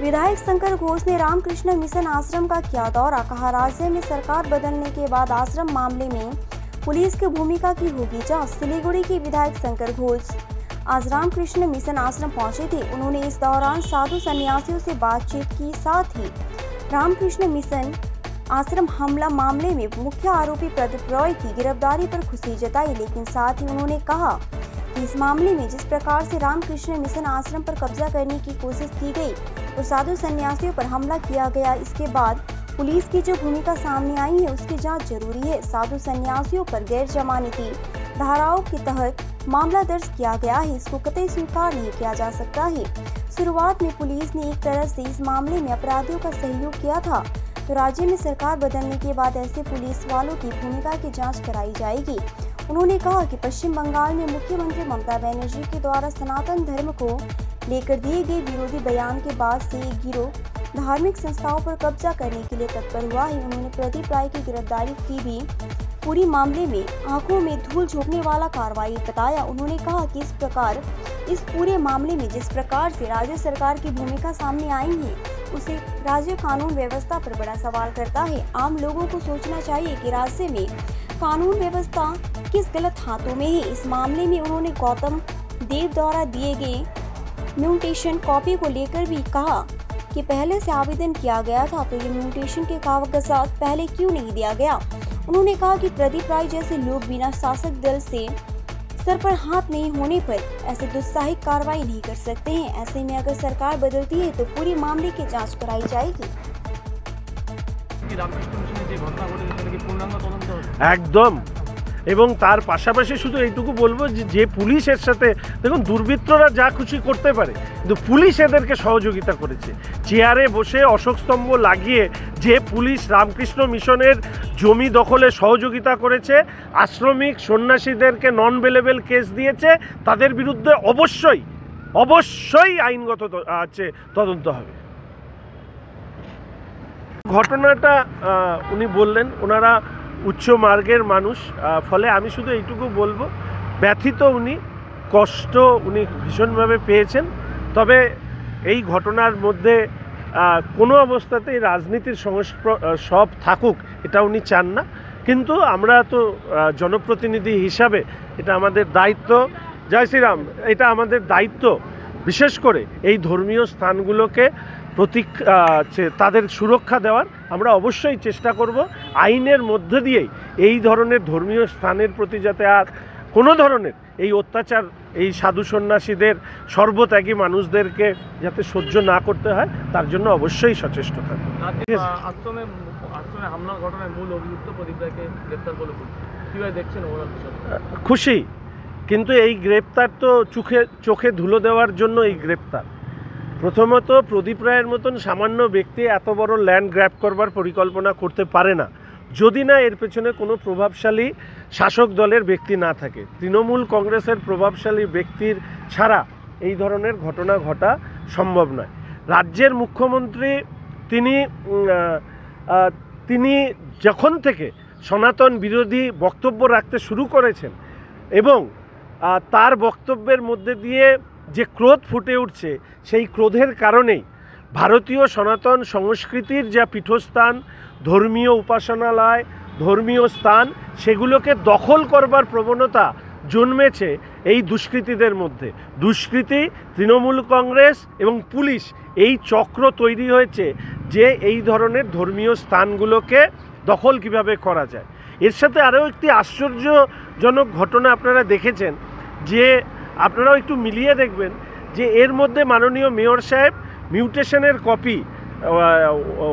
विधायक शंकर घोष ने रामकृष्ण मिशन आश्रम का किया दौरा। कहा, राज्य में सरकार बदलने के बाद आश्रम मामले में पुलिस की भूमिका की होगी जांच। सिलीगुड़ी के विधायक शंकर घोष आज रामकृष्ण मिशन आश्रम पहुंचे थे। उन्होंने इस दौरान साधु सन्यासियों से बातचीत की, साथ ही रामकृष्ण मिशन आश्रम हमला मामले में मुख्य आरोपी प्रदीप रॉय की गिरफ्तारी पर खुशी जताई। लेकिन साथ ही उन्होंने कहा कि इस मामले में जिस प्रकार से रामकृष्ण मिशन आश्रम पर कब्जा करने की कोशिश की गई और साधु सन्यासियों पर हमला किया गया, इसके बाद पुलिस की जो भूमिका सामने आई है उसकी जांच जरूरी है। साधु सन्यासियों पर गैर जमानती धाराओं के तहत मामला दर्ज किया गया है, इसको कतई स्वीकार नहीं किया जा सकता है। शुरुआत में पुलिस ने एक तरह से इस मामले में अपराधियों का सहयोग किया था, तो राज्य में सरकार बदलने के बाद ऐसे पुलिस वालों की भूमिका की जांच कराई जाएगी। उन्होंने कहा कि पश्चिम बंगाल में मुख्यमंत्री ममता बनर्जी के द्वारा सनातन धर्म को लेकर दिए गए विरोधी बयान के बाद से एक गिरोह धार्मिक संस्थाओं पर कब्जा करने के लिए तत्पर हुआ है। उन्होंने प्रदीप राय की गिरफ्तारी की भी पूरी मामले में आंखों में धूल झोंकने वाला कार्रवाई बताया। उन्होंने कहा कि इस पूरे मामले में जिस प्रकार से राज्य सरकार की भूमिका सामने आई है उसे राज्य कानून व्यवस्था पर बड़ा सवाल करता है। आम लोगों को सोचना चाहिए कि राज्य में कानून व्यवस्था किस गलत हाथों में है। इस मामले में उन्होंने गौतम देव द्वारा दिए गए म्यूटेशन कॉपी को लेकर भी कहा कि पहले से आवेदन किया गया था, तो ये म्यूटेशन के कागजात पहले क्यों नहीं दिया गया। उन्होंने कहा कि प्रदीप राय जैसे लोग बिना शासक दल से सर पर हाथ नहीं होने पर ऐसे दुस्साहसिक कार्रवाई नहीं कर सकते हैं। ऐसे में अगर सरकार बदलती है तो पूरी मामले की जांच कराई जाएगी। एकदम এবং তার পাশাপাশি শুধু এইটুকু বলবো যে পুলিশ এর সাথে দেখুন দুর্বৃত্তরা যা খুশি করতে পারে, কিন্তু পুলিশ এদেরকে সহযোগিতা করেছে। চেয়ারে বসে অশোক স্তম্ভ লাগিয়ে যে পুলিশ রামকৃষ্ণ মিশনের জমি দখলে সহযোগিতা করেছে, আশ্রমিক সন্ন্যাসীদেরকে নন বেলেবল কেস দিয়েছে, তাদের বিরুদ্ধে অবশ্যই আইনগত তদন্ত হবে। ঘটনাটা উনি বললেন ওনারা উচ্চ মার্গের মানুষ, ফলে আমি শুধু এইটুকু বলবো ব্যথিত উনি, কষ্ট উনি ভীষণভাবে পেয়েছেন। তবে এই ঘটনার মধ্যে কোনো অবস্থাতেই রাজনীতির সব থাকুক এটা উনি চান না, কিন্তু আমরা তো জনপ্রতিনিধি হিসাবে এটা আমাদের দায়িত্ব, জয় শ্রীরাম, এটা আমাদের দায়িত্ব বিশেষ করে এই ধর্মীয় স্থানগুলোকে তাদের সুরক্ষা দেওয়ার আমরা অবশ্যই চেষ্টা করব। আইনের মধ্যে দিয়েই এই ধরনের ধর্মীয় স্থানের প্রতি যাতে আর কোনো ধরনের এই অত্যাচার এই সাধু সন্ন্যাসীদের সর্বত্যাগী মানুষদেরকে যাতে সহ্য না করতে হয় তার জন্য অবশ্যই সচেষ্ট থাকবে। খুশি, কিন্তু এই গ্রেপ্তার তো চোখে ধুলো দেওয়ার জন্য এই গ্রেপ্তার। প্রথমত প্রদীপ রায়ের মতন সামান্য ব্যক্তি এত বড় ল্যান্ড গ্র্যাব করবার পরিকল্পনা করতে পারে না যদি না এর পেছনে কোনো প্রভাবশালী শাসক দলের ব্যক্তি না থাকে। তৃণমূল কংগ্রেসের প্রভাবশালী ব্যক্তির ছাড়া এই ধরনের ঘটনা ঘটা সম্ভব নয়। রাজ্যের মুখ্যমন্ত্রী তিনি যখন থেকে সনাতন বিরোধী বক্তব্য রাখতে শুরু করেছেন এবং তার বক্তব্যের মধ্যে দিয়ে যে ক্রোধ ফুটে উঠছে, সেই ক্রোধের কারণেই ভারতীয় সনাতন সংস্কৃতির যা পীঠস্থান, ধর্মীয় উপাসনালয়, ধর্মীয় স্থান, সেগুলোকে দখল করবার প্রবণতা জন্মেছে এই দুষ্কৃতীদের মধ্যে। দুষ্কৃতী, তৃণমূল কংগ্রেস এবং পুলিশ এই চক্র তৈরি হয়েছে যে এই ধরনের ধর্মীয় স্থানগুলোকে দখল কিভাবে করা যায়। এর সাথে আরও একটি আশ্চর্যজনক ঘটনা আপনারা দেখেছেন, যে আপনারাও একটু মিলিয়ে দেখবেন যে এর মধ্যে মাননীয় মেয়র সাহেব মিউটেশনের কপি,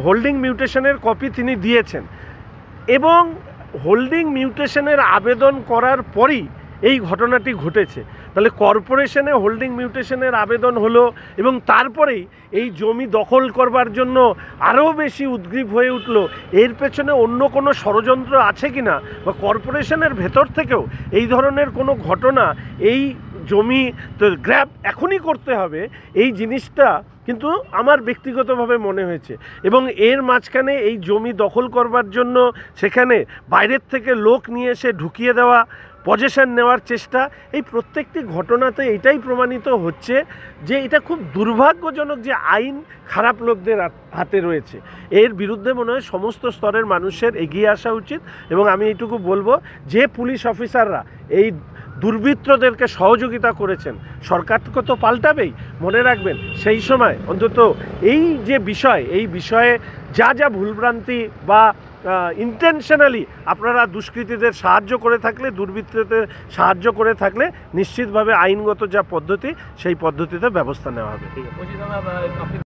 হোল্ডিং মিউটেশনের কপি তিনি দিয়েছেন এবং হোল্ডিং মিউটেশনের আবেদন করার পরই এই ঘটনাটি ঘটেছে। তাহলে কর্পোরেশনে হোল্ডিং মিউটেশনের আবেদন হলো এবং তারপরেই এই জমি দখল করবার জন্য আরও বেশি উদ্গ্রীব হয়ে উঠল। এর পেছনে অন্য কোনো ষড়যন্ত্র আছে কি না, বা কর্পোরেশনের ভেতর থেকেও এই ধরনের কোনো ঘটনা, এই জমি গ্র্যাব এখনই করতে হবে, এই জিনিসটা কিন্তু আমার ব্যক্তিগতভাবে মনে হয়েছে। এবং এর মাঝখানে এই জমি দখল করবার জন্য সেখানে বাইরের থেকে লোক নিয়ে এসে ঢুকিয়ে দেওয়া, পজেশন নেওয়ার চেষ্টা, এই প্রত্যেকটি ঘটনাতে এটাই প্রমাণিত হচ্ছে যে এটা খুব দুর্ভাগ্যজনক যে আইন খারাপ লোকদের হাতে রয়েছে। এর বিরুদ্ধে মনে হয় সমস্ত স্তরের মানুষের এগিয়ে আসা উচিত। এবং আমি এইটুকু বলবো, যে পুলিশ অফিসাররা এই দুর্বৃত্তদেরকে সহযোগিতা করেছেন, সরকারকে তো পাল্টাবেই, মনে রাখবেন সেই সময় অন্তত এই যে বিষয়, এই বিষয়ে যা যা ভুলভ্রান্তি বা ইন্টেনশনালি আপনারা দুষ্কৃতীদের সাহায্য করে থাকলে, দুর্বৃত্তদের সাহায্য করে থাকলে নিশ্চিতভাবে আইনগত যা পদ্ধতি সেই পদ্ধতিতে ব্যবস্থা নেওয়া হবে।